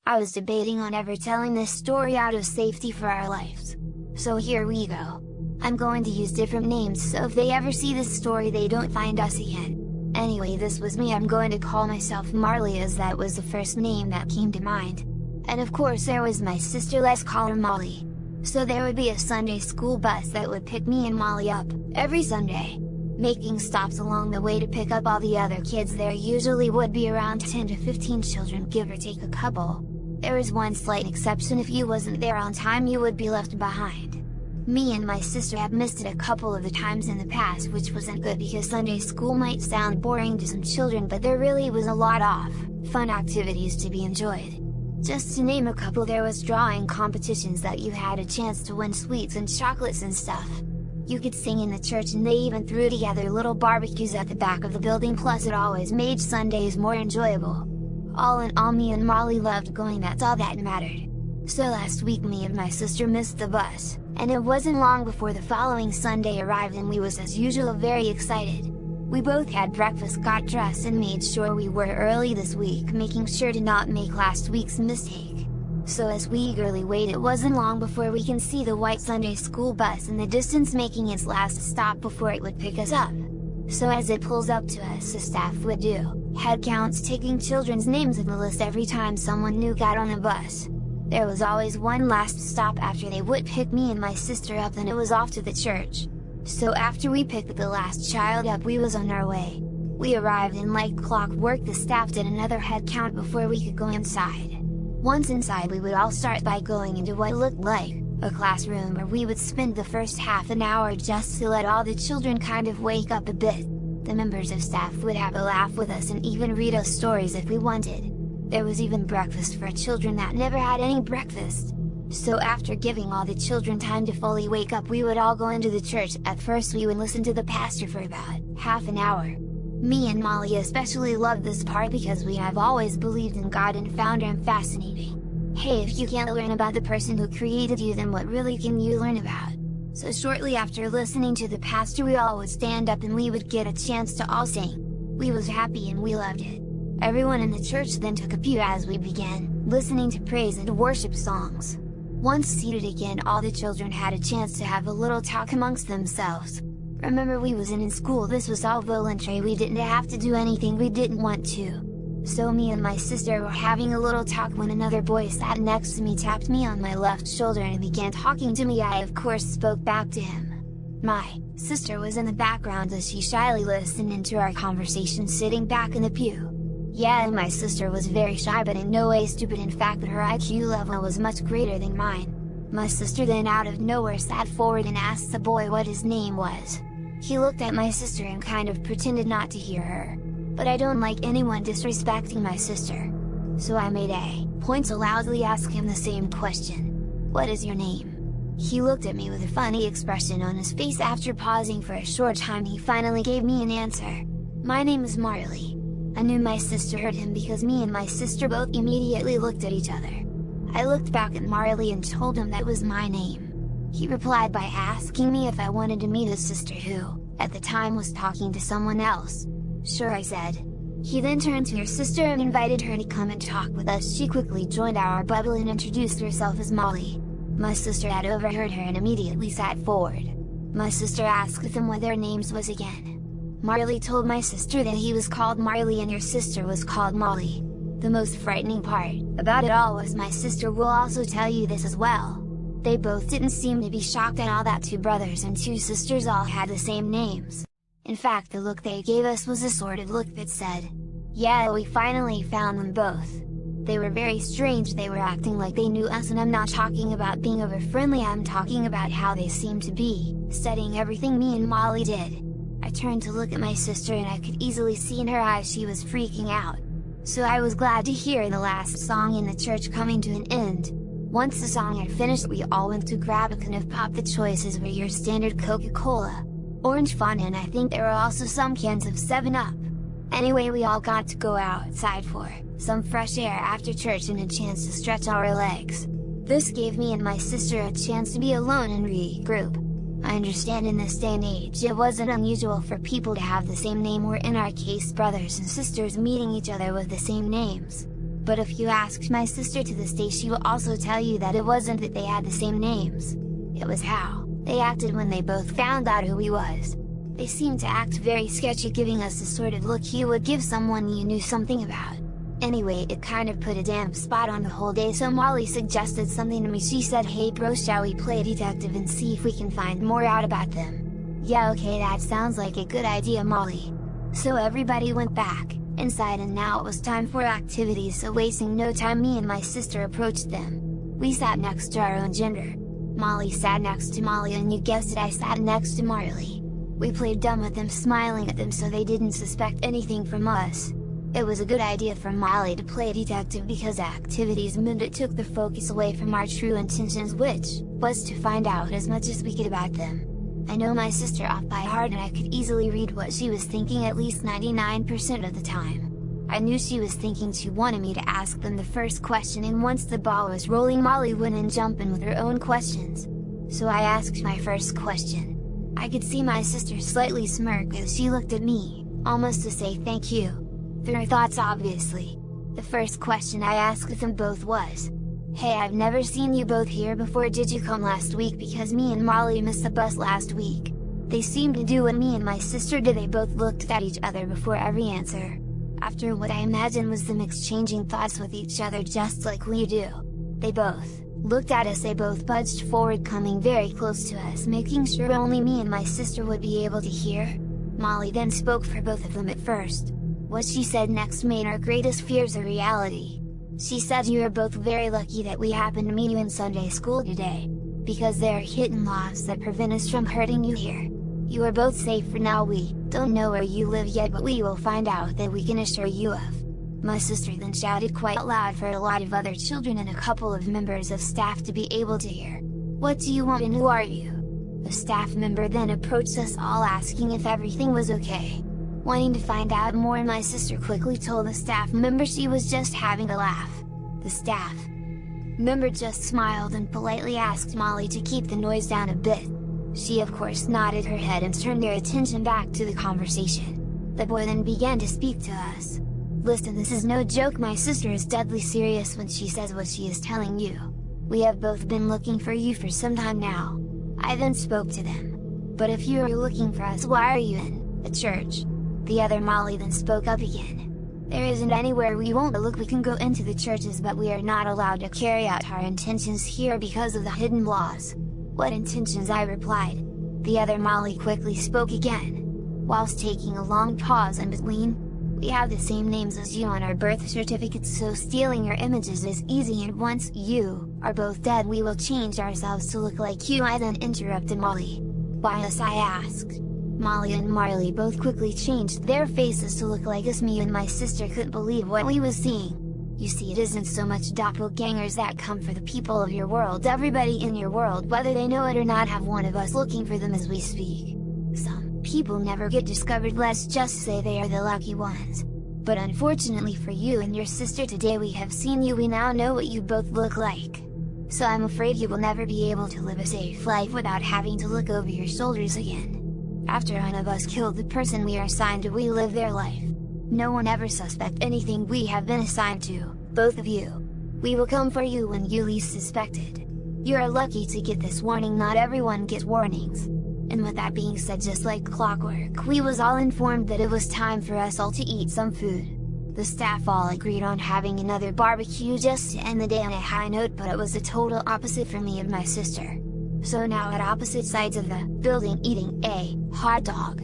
I was debating on ever telling this story out of safety for our lives. So here we go. I'm going to use different names so if they ever see this story they don't find us again. Anyway, this was me. I'm going to call myself Marley as that was the first name that came to mind. And of course there was my sister, let's call her Molly. So there would be a Sunday school bus that would pick me and Molly up, every Sunday, making stops along the way to pick up all the other kids. There usually would be around 10 to 15 children, give or take a couple. There was one slight exception: if you wasn't there on time you would be left behind. Me and my sister have missed it a couple of the times in the past, which wasn't good because Sunday school might sound boring to some children, but there really was a lot of fun activities to be enjoyed. Just to name a couple, there was drawing competitions that you had a chance to win sweets and chocolates and stuff. You could sing in the church, and they even threw together little barbecues at the back of the building, plus it always made Sundays more enjoyable. All in all, me and Molly loved going, that's all that mattered. So last week me and my sister missed the bus, and it wasn't long before the following Sunday arrived, and we was as usual very excited. We both had breakfast, got dressed, and made sure we were early this week, making sure to not make last week's mistake. So as we eagerly wait, it wasn't long before we can see the white Sunday school bus in the distance making its last stop before it would pick us up. So as it pulls up to us, the staff would do head counts, taking children's names in the list every time someone new got on the bus. There was always one last stop after they would pick me and my sister up, then it was off to the church. So after we picked the last child up, we was on our way. We arrived, and like clockwork the staff did another head count before we could go inside. Once inside, we would all start by going into what looked like a classroom where we would spend the first half an hour just to let all the children kind of wake up a bit. The members of staff would have a laugh with us and even read us stories if we wanted. There was even breakfast for children that never had any breakfast. So after giving all the children time to fully wake up, we would all go into the church. At first we would listen to the pastor for about half an hour. Me and Molly especially loved this part because we have always believed in God and found him fascinating. Hey, if you can't learn about the person who created you, then what really can you learn about? So shortly after listening to the pastor, we all would stand up and we would get a chance to all sing. We was happy and we loved it. Everyone in the church then took a pew as we began listening to praise and worship songs. Once seated again, all the children had a chance to have a little talk amongst themselves. Remember, we was in school, this was all voluntary, we didn't have to do anything we didn't want to. So me and my sister were having a little talk when another boy sat next to me, tapped me on my left shoulder and began talking to me. I of course spoke back to him. My sister was in the background as she shyly listened into our conversation, sitting back in the pew. Yeah, and my sister was very shy but in no way stupid. In fact, her IQ level was much greater than mine. My sister then out of nowhere sat forward and asked the boy what his name was. He looked at my sister and kind of pretended not to hear her. But I don't like anyone disrespecting my sister. So I made a point to loudly ask him the same question. What is your name? He looked at me with a funny expression on his face. After pausing for a short time, he finally gave me an answer. My name is Marley. I knew my sister heard him because me and my sister both immediately looked at each other. I looked back at Marley and told him that was my name. He replied by asking me if I wanted to meet his sister, who, at the time, was talking to someone else. Sure, I said. He then turned to her sister and invited her to come and talk with us. She quickly joined our bubble and introduced herself as Molly. My sister had overheard her and immediately sat forward. My sister asked them what their names was again. Marley told my sister that he was called Marley and your sister was called Molly. The most frightening part about it all was my sister will also tell you this as well. They both didn't seem to be shocked at all that two brothers and two sisters all had the same names. In fact, the look they gave us was a sort of look that said, yeah, we finally found them both. They were very strange. They were acting like they knew us, and I'm not talking about being over friendly, I'm talking about how they seemed to be studying everything me and Molly did. I turned to look at my sister and I could easily see in her eyes she was freaking out. So I was glad to hear the last song in the church coming to an end. Once the song had finished, we all went to grab a can of pop. The choices were your standard Coca-Cola, Orange Fanta, and I think there were also some cans of 7-Up. Anyway, we all got to go outside for some fresh air after church and a chance to stretch our legs. This gave me and my sister a chance to be alone and regroup. I understand in this day and age it wasn't unusual for people to have the same name, or in our case brothers and sisters meeting each other with the same names. But if you asked my sister to this day, she will also tell you that it wasn't that they had the same names. It was how they acted when they both found out who he was. They seemed to act very sketchy, giving us the sort of look you would give someone you knew something about. Anyway, it kind of put a damp spot on the whole day, so Molly suggested something to me. She said, "Hey bro, shall we play detective and see if we can find more out about them?" Yeah, okay, that sounds like a good idea, Molly. So everybody went back inside, and now it was time for activities, so wasting no time, me and my sister approached them. We sat next to our own gender. Molly sat next to Molly, and you guessed it, I sat next to Marley. We played dumb with them, smiling at them so they didn't suspect anything from us. It was a good idea for Molly to play detective because activities meant it took the focus away from our true intentions, which was to find out as much as we could about them. I know my sister off by heart, and I could easily read what she was thinking at least 99% of the time. I knew she was thinking she wanted me to ask them the first question, and once the ball was rolling, Molly went and jumped in with her own questions. So I asked my first question. I could see my sister slightly smirk as she looked at me, almost to say thank you. Through her thoughts, obviously. The first question I asked them both was, "Hey, I've never seen you both here before, did you come last week? Because me and Molly missed the bus last week." They seemed to do what me and my sister did, they both looked at each other before every answer. After what I imagine was them exchanging thoughts with each other just like we do, they both looked at us, they both budged forward, coming very close to us, making sure only me and my sister would be able to hear. Molly then spoke for both of them at first. What she said next made our greatest fears a reality. She said, "You are both very lucky that we happened to meet you in Sunday school today, because there are hidden laws that prevent us from hurting you here. You are both safe for now. We don't know where you live yet, but we will find out, that we can assure you of." My sister then shouted quite loud for a lot of other children and a couple of members of staff to be able to hear. "What do you want and who are you?" The staff member then approached us all, asking if everything was okay. Wanting to find out more, my sister quickly told the staff member she was just having a laugh. The staff member just smiled and politely asked Molly to keep the noise down a bit. She of course nodded her head and turned their attention back to the conversation. The boy then began to speak to us. "Listen, this is no joke, my sister is deadly serious when she says what she is telling you. We have both been looking for you for some time now." I then spoke to them. "But if you are looking for us, why are you in a church?" The other Molly then spoke up again. "There isn't anywhere we won't look. We can go into the churches, but we are not allowed to carry out our intentions here because of the hidden laws." "What intentions?" I replied. The other Molly quickly spoke again, whilst taking a long pause in between. "We have the same names as you on our birth certificates, so stealing your images is easy, and once you are both dead, we will change ourselves to look like you." I then interrupted Molly. "Why us?" I asked. Molly and Marley both quickly changed their faces to look like us. Me and my sister couldn't believe what we was seeing. You see, it isn't so much doppelgangers that come for the people of your world. Everybody in your world, whether they know it or not, have one of us looking for them as we speak. Some people never get discovered, let's just say they are the lucky ones. But unfortunately for you and your sister, today we have seen you, we now know what you both look like. So I'm afraid you will never be able to live a safe life without having to look over your shoulders again. After one of us killed the person we are assigned to, we live their life. No one ever suspect anything we have been assigned to, both of you. We will come for you when you least suspect it. You are lucky to get this warning, not everyone gets warnings." And with that being said, just like clockwork, we was all informed that it was time for us all to eat some food. The staff all agreed on having another barbecue just to end the day on a high note, but it was the total opposite for me and my sister. So now at opposite sides of the building eating a hot dog.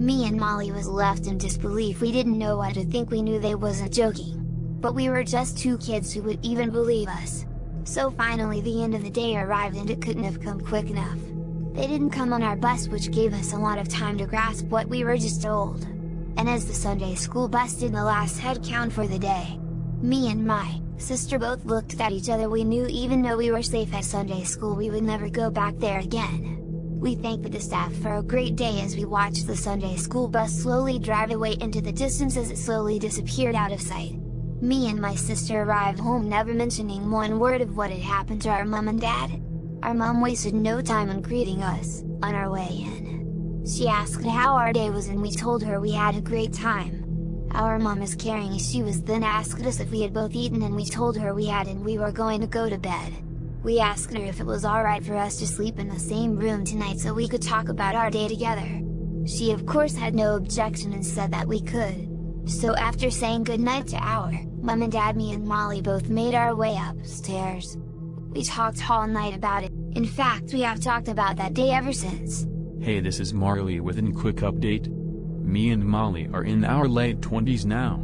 Me and Molly was left in disbelief. We didn't know what to think. We knew they wasn't joking, but we were just two kids who would even believe us. So finally the end of the day arrived, and it couldn't have come quick enough. They didn't come on our bus, which gave us a lot of time to grasp what we were just told. And as the Sunday school bus did the last head count for the day, me and my sister both looked at each other. We knew even though we were safe at Sunday school, we would never go back there again. We thanked the staff for a great day as we watched the Sunday school bus slowly drive away into the distance as it slowly disappeared out of sight. Me and my sister arrived home never mentioning one word of what had happened to our mom and dad. Our mom wasted no time in greeting us on our way in. She asked how our day was, and we told her we had a great time. Our mom is carrying. She was then asked us if we had both eaten, and we told her we had and we were going to go to bed. We asked her if it was alright for us to sleep in the same room tonight so we could talk about our day together. She of course had no objection and said that we could. So after saying goodnight to our mom and dad, me and Molly both made our way upstairs. We talked all night about it. In fact, we have talked about that day ever since. Hey, this is Marley with a quick update. Me and Molly are in our late 20s now.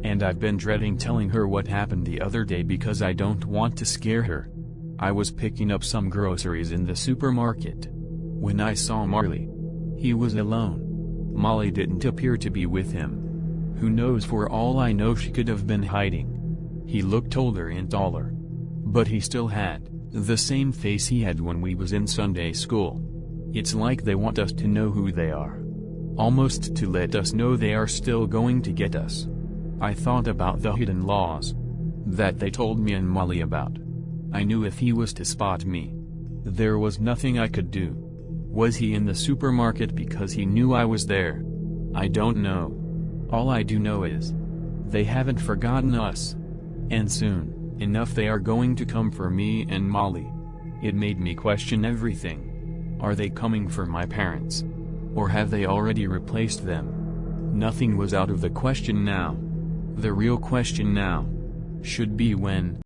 And I've been dreading telling her what happened the other day because I don't want to scare her. I was picking up some groceries in the supermarket when I saw Marley. He was alone. Molly didn't appear to be with him. Who knows, for all I know she could have been hiding. He looked older and taller. But he still had the same face he had when we was in Sunday school. It's like they want us to know who they are. Almost to let us know they are still going to get us. I thought about the hidden laws that they told me and Molly about. I knew if he was to spot me, there was nothing I could do. Was he in the supermarket because he knew I was there? I don't know. All I do know is they haven't forgotten us. And soon enough they are going to come for me and Molly. It made me question everything. Are they coming for my parents? Or have they already replaced them? Nothing was out of the question now. The real question now should be when.